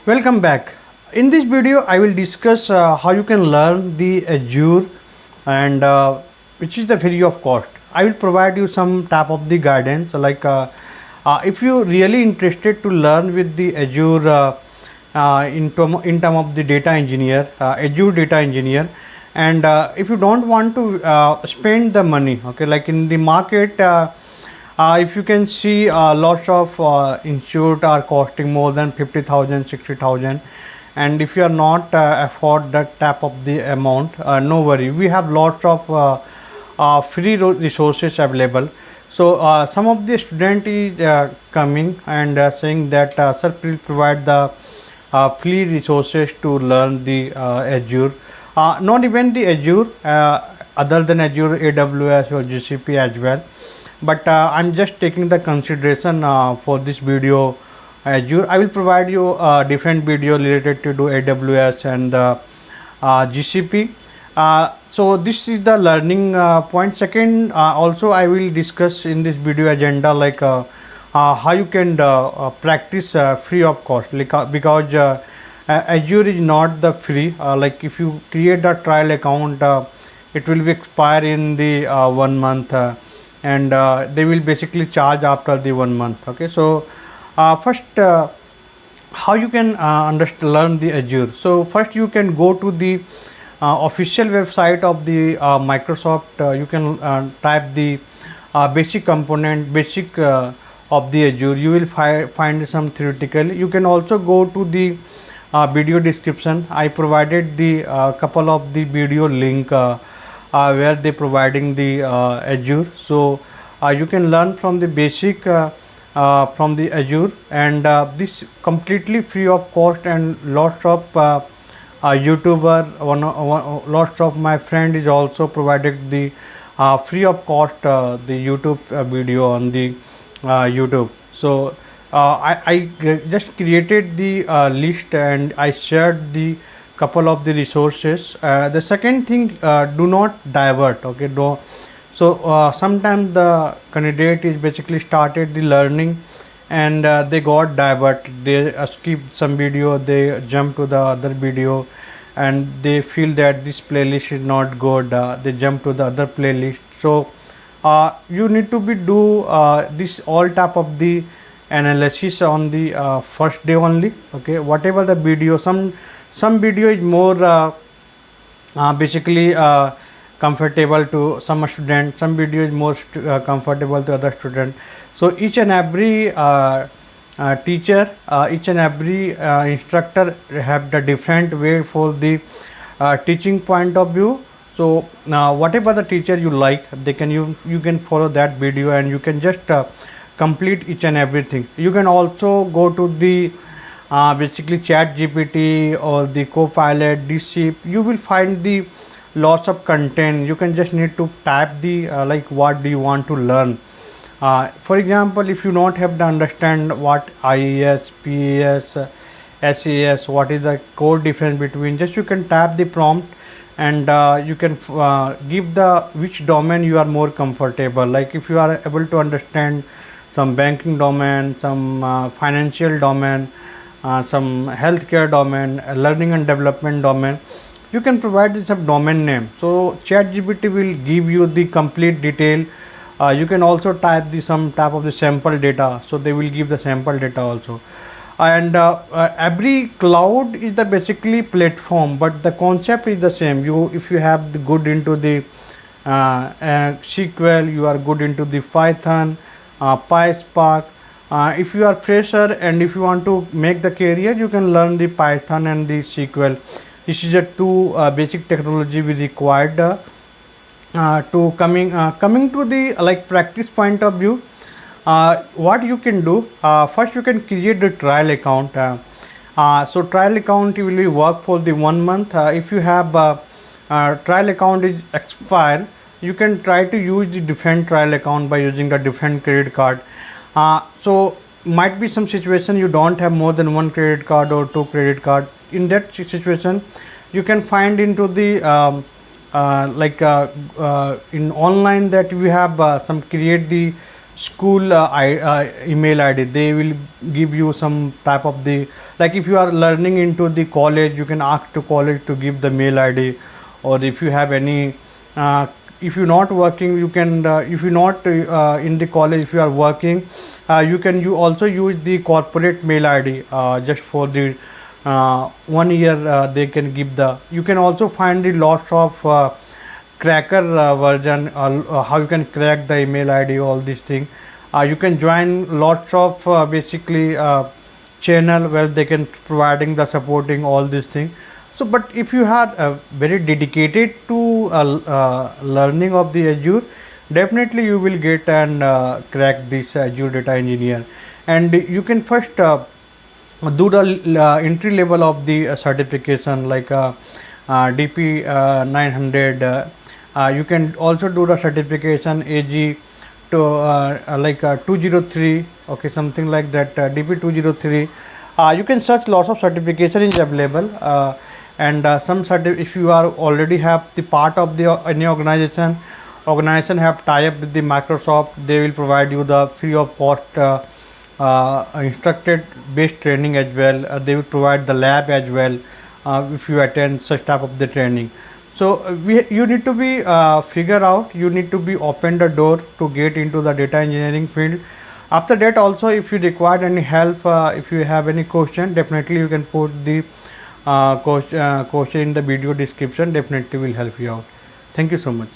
Welcome back. In this video, I will discuss how you can learn the Azure and which is the free of cost. I will provide you some type of the guidance if you really interested to learn with the Azure in term of the data engineer, Azure data engineer, and if you don't want to spend the money, okay, like in the market. If you can see lots of institute are costing more than 50,000, 60,000, and if you are not afford that type of the amount, no worry, we have lots of free resources available. So some of the student is coming and saying that sir, please provide the free resources to learn the Azure, not even the Azure, other than Azure, AWS or GCP as well, but I'm just taking the consideration for this video Azure. I will provide you different video related to do AWS and GCP. So this is the learning point. Second, also I will discuss in this video agenda how you can practice free of cost, because Azure is not the free. Like if you create a trial account, it will be expire in the 1 month. And they will basically charge after the 1 month. Okay, so first how you can learn the Azure. So first you can go to the official website of the Microsoft. You can type the basic component, basic of the Azure. You will find some theoretical. You can also go to the video description. I provided the couple of the video link where they providing the Azure. So you can learn from the basic from the Azure, and this completely free of cost, and lots of YouTuber, lots of my friend is also provided the free of cost the YouTube video on the YouTube. So I just created the list and I shared the couple of the resources. The second thing, do not divert. Okay, so sometimes the candidate is basically started the learning and they got divert, they skip some video, they jump to the other video, and they feel that this playlist is not good, they jump to the other playlist. So you need to be do this all type of the analysis on the first day only. Okay, whatever the video, some video is more basically comfortable to some student, some video is more comfortable to other student. So each and every teacher, each and every instructor have the different way for the teaching point of view. So whatever the teacher you like, they can you can follow that video and you can just complete each and everything. You can also go to the basically chat GPT or the Copilot, DeepSeek. You will find the lots of content. You can just need to type the like what do you want to learn. For example, if you not have to understand what IAS, PAS, SAS, what is the core difference between, just you can type the prompt and you can give the which domain you are more comfortable. Like if you are able to understand some banking domain, some financial domain, some healthcare domain, learning and development domain, you can provide some domain name. So ChatGPT will give you the complete detail. You can also type the some type of the sample data, so they will give the sample data also. And every cloud is the basically platform, but the concept is the same. You if you have the good into the SQL, you are good into the Python, Pyspark. If you are fresher and if you want to make the career, you can learn the Python and the SQL. This is a two basic technology we required to coming to the like practice point of view. What you can do, first you can create the trial account. So trial account will be work for the 1 month. If you have trial account is expired, you can try to use the different trial account by using the different credit card. So might be some situation you don't have more than one credit card or two credit card. In that situation, you can find into the in online that we have some create the school email ID. They will give you some type of the Like if you are learning into the college, you can ask to college to give the mail ID. Or if you have any if you're not working, you can if you're not in the college, if you are working, you also use the corporate mail ID just for the 1 year. They can give the, you can also find the lots of cracker version, how you can crack the email ID, all these things. You can join lots of basically channel where they can providing the supporting all these things. So but if you had very dedicated to learning of the Azure, definitely you will get and crack this Azure Data Engineer. And you can first do the entry level of the certification, like DP 900. You can also do the certification AG to 203, okay, something like that, DP 203. You can search lots of certification is available, and some if you are already have the part of the any organization have tie up with the Microsoft, they will provide you the free of cost instructed based training as well. They will provide the lab as well if you attend such type of the training. So you need to be figure out, you need to be open the door to get into the data engineering field. After that also, if you require any help, if you have any question, definitely you can put the question in the video description, definitely will help you out. Thank you so much.